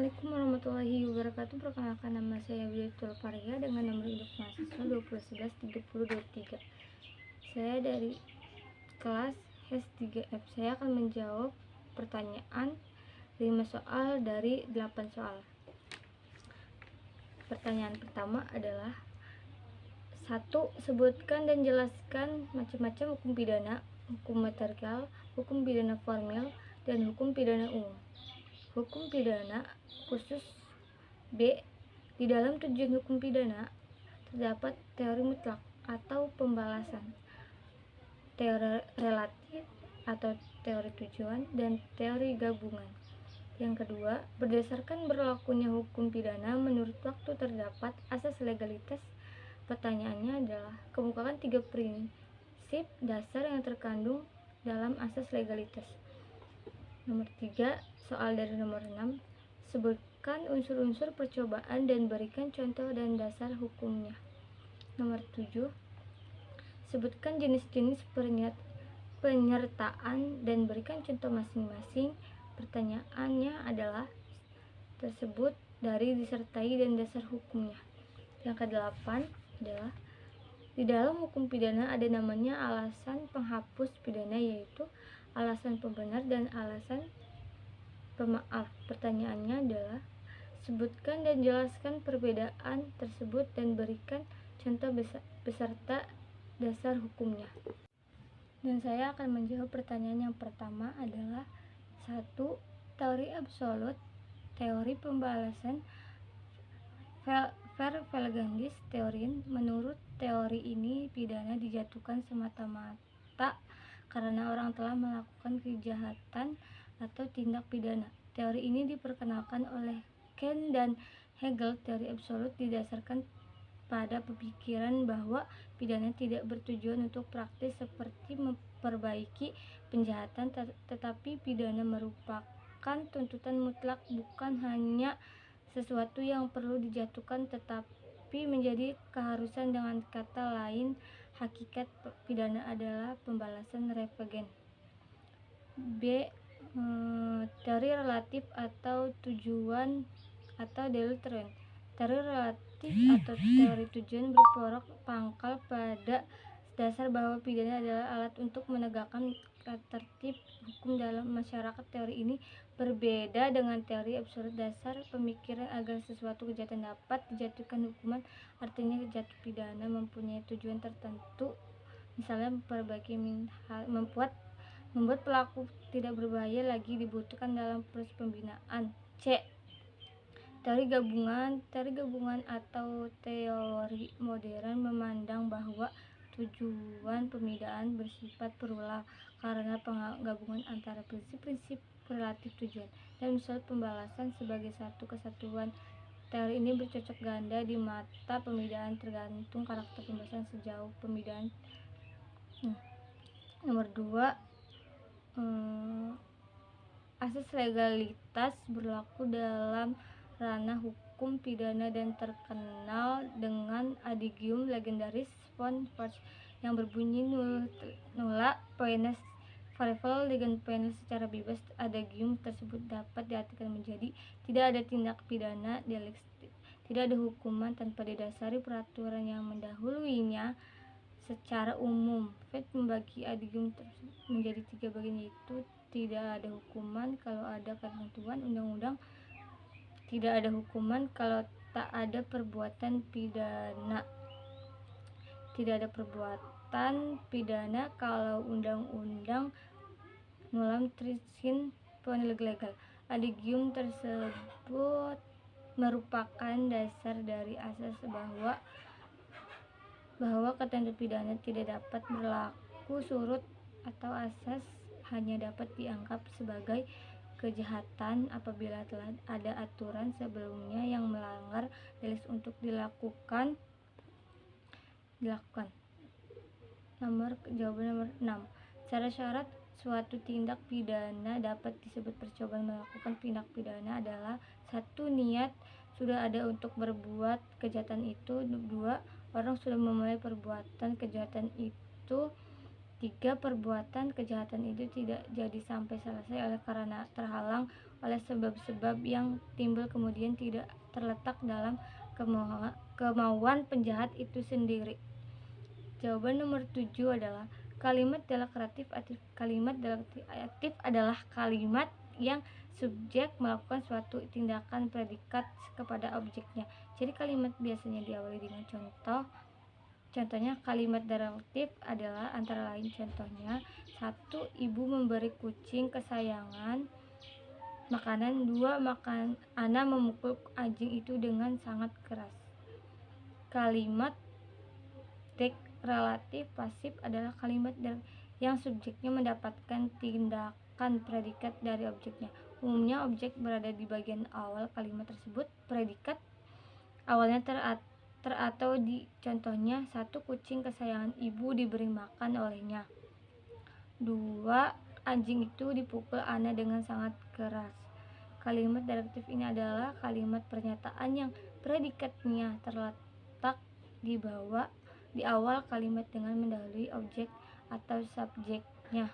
Assalamualaikum warahmatullahi wabarakatuh. Perkenalkan, nama saya Widitul Faria dengan nomor induk mahasiswa 20113023. Saya dari kelas HES3F. Saya akan menjawab pertanyaan 5 soal dari 8 soal. Pertanyaan pertama adalah 1. Sebutkan dan jelaskan macam-macam hukum pidana, hukum material, hukum pidana formil, dan hukum pidana umum. Hukum pidana khusus. B. Di dalam tujuan hukum pidana terdapat teori mutlak atau pembalasan, teori relatif atau teori tujuan, dan teori gabungan. Yang kedua, berdasarkan berlakunya hukum pidana menurut waktu terdapat asas legalitas. Pertanyaannya adalah, kemukakan 3 prinsip dasar yang terkandung dalam asas legalitas. Nomor 3, soal dari nomor 6, sebutkan unsur-unsur percobaan dan berikan contoh dan dasar hukumnya. Nomor 7, sebutkan jenis-jenis penyertaan dan berikan contoh masing-masing. Pertanyaannya adalah tersebut dari disertai dan dasar hukumnya. Yang ke-8 adalah, di dalam hukum pidana ada namanya alasan penghapus pidana, yaitu alasan pembenar dan alasan pemaaf. Pertanyaannya adalah, sebutkan dan jelaskan perbedaan tersebut dan berikan contoh beserta dasar hukumnya. Dan saya akan menjawab pertanyaan yang pertama adalah 1. Teori absolut, teori pembalasan, Vervelgendis teorin. Menurut teori ini, pidana dijatuhkan semata-mata karena orang telah melakukan kejahatan atau tindak pidana. Teori ini diperkenalkan oleh Kant dan Hegel. Teori absolut didasarkan pada pemikiran bahwa pidana tidak bertujuan untuk praktis seperti memperbaiki penjahatan, tetapi pidana merupakan tuntutan mutlak, bukan hanya sesuatu yang perlu dijatuhkan tetapi menjadi keharusan. Dengan kata lain, hakikat pidana adalah pembalasan revengen. B. Teori relatif atau tujuan atau delutren. Teori relatif atau teori tujuan berpokok pangkal pada dasar bahwa pidana adalah alat untuk menegakkan tertib hukum dalam masyarakat. Teori ini berbeda dengan teori absolut. Dasar pemikiran agar sesuatu kejahatan dapat dijatuhkan hukuman, artinya jatuh pidana mempunyai tujuan tertentu, misalnya memperbaiki membuat pelaku tidak berbahaya lagi, dibutuhkan dalam proses pembinaan. C. Teori gabungan. Teori gabungan atau teori modern memandang bahwa tujuan pemidaan bersifat berulang karena penggabungan antara prinsip-prinsip relatif tujuan dan unsur pembalasan sebagai satu kesatuan. Teori ini bercocok ganda di mata pemidaan tergantung karakter pembahasan sejauh pemidaan. Nomor 2, asas legalitas berlaku dalam ranah hukum pidana dan terkenal dengan adigium legendaris von Furch yang berbunyi nulla poenas forever dengan penel secara bebas. Adigium tersebut dapat diartikan menjadi tidak ada tindak pidana delik, tidak ada hukuman tanpa didasari peraturan yang mendahuluinya. Secara umum, Fed membagi adigium tersebut menjadi 3 bagian, yaitu tidak ada hukuman kalau ada ketentuan undang-undang, tidak ada hukuman kalau tak ada perbuatan pidana, tidak ada perbuatan pidana kalau undang-undang nullum trisin legal. Adigium tersebut merupakan dasar dari asas bahwa ketentuan pidana tidak dapat berlaku surut, atau asas hanya dapat dianggap sebagai kejahatan apabila telah ada aturan sebelumnya yang melanggar delik untuk dilakukan. Jawaban nomor 6. Syarat-syarat suatu tindak pidana dapat disebut percobaan melakukan tindak pidana adalah 1. Niat sudah ada untuk berbuat kejahatan itu. 2. Orang sudah memulai perbuatan kejahatan itu. Jika perbuatan kejahatan itu tidak jadi sampai selesai oleh karena terhalang oleh sebab-sebab yang timbul kemudian tidak terletak dalam kemauan penjahat itu sendiri. Jawaban nomor 7 adalah kalimat delektatif aktif. Kalimat delektatif adalah kalimat yang subjek melakukan suatu tindakan predikat kepada objeknya. Jadi kalimat biasanya diawali dengan contoh. Contohnya kalimat delektatif adalah antara lain contohnya 1. Ibu memberi kucing kesayangan makanan. 2. Ana memukul anjing itu dengan sangat keras. Kalimat deklaratif pasif adalah kalimat yang subjeknya mendapatkan tindakan predikat dari objeknya. Umumnya objek berada di bagian awal kalimat tersebut. Predikat awalnya atau di contohnya 1. Kucing kesayangan ibu diberi makan olehnya. 2. Anjing itu dipukul Ana dengan sangat keras. Kalimat delektif ini adalah kalimat pernyataan yang predikatnya terletak di awal kalimat dengan mendahului objek atau subjeknya.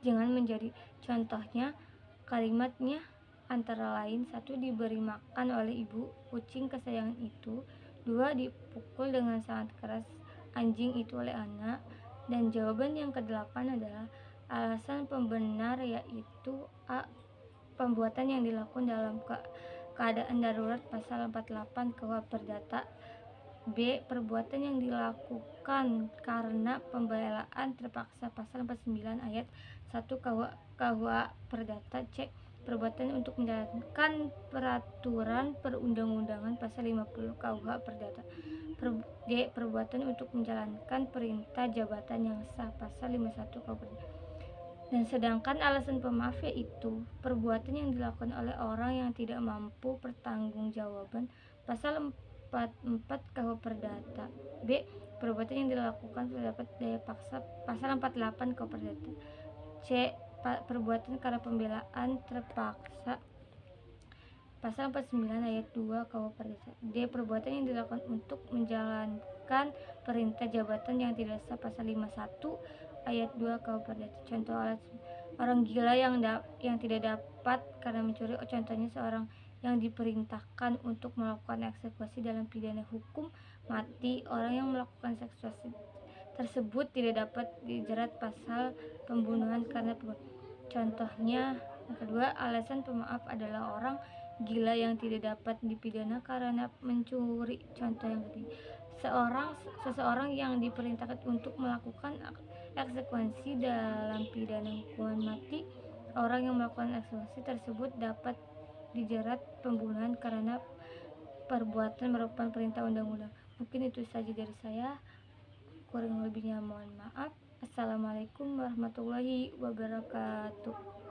Jangan menjadi contohnya kalimatnya antara lain 1. Diberi makan oleh ibu kucing kesayangan itu. 2. Dipukul dengan sangat keras anjing itu oleh anak. Dan jawaban yang ke-8 adalah alasan pembenar, yaitu A. Pembuatan yang dilakukan dalam keadaan darurat pasal 48 KUH Perdata. B. Perbuatan yang dilakukan karena pembelaan terpaksa pasal 49 ayat 1 KUH Perdata. C. Perbuatan untuk menjalankan peraturan perundang-undangan pasal 50 KUH Perdata. D. Perbuatan untuk menjalankan perintah jabatan yang sah pasal 51 KUH Perdata. Dan sedangkan alasan pemaaf yaitu perbuatan yang dilakukan oleh orang yang tidak mampu pertanggungjawaban pasal 44 KUH Perdata. B. Perbuatan yang dilakukan terdapat daya paksa pasal 48 KUH Perdata. C. Perbuatan karena pembelaan terpaksa pasal 49 ayat 2 KUH Perdata. D. Perbuatan yang dilakukan untuk menjalankan perintah jabatan yang tidak sah pasal 51 ayat 2 KUH Perdata. Contoh orang gila yang tidak dapat karena mencuri. Contohnya seorang yang diperintahkan untuk melakukan eksekusi dalam pidana hukum mati. Orang yang melakukan eksekusi tersebut tidak dapat dijerat pasal pembunuhan karena contohnya yang kedua, alasan pemaaf adalah orang gila yang tidak dapat dipidana karena mencuri. Contoh yang ketiga, seseorang yang diperintahkan untuk melakukan eksekusi dalam pidana hukuman mati. Orang yang melakukan eksekusi tersebut dapat dijerat pembunuhan karena perbuatan merupakan perintah undang-undang. Mungkin itu saja dari saya, kurang lebihnya mohon maaf. Assalamualaikum warahmatullahi wabarakatuh.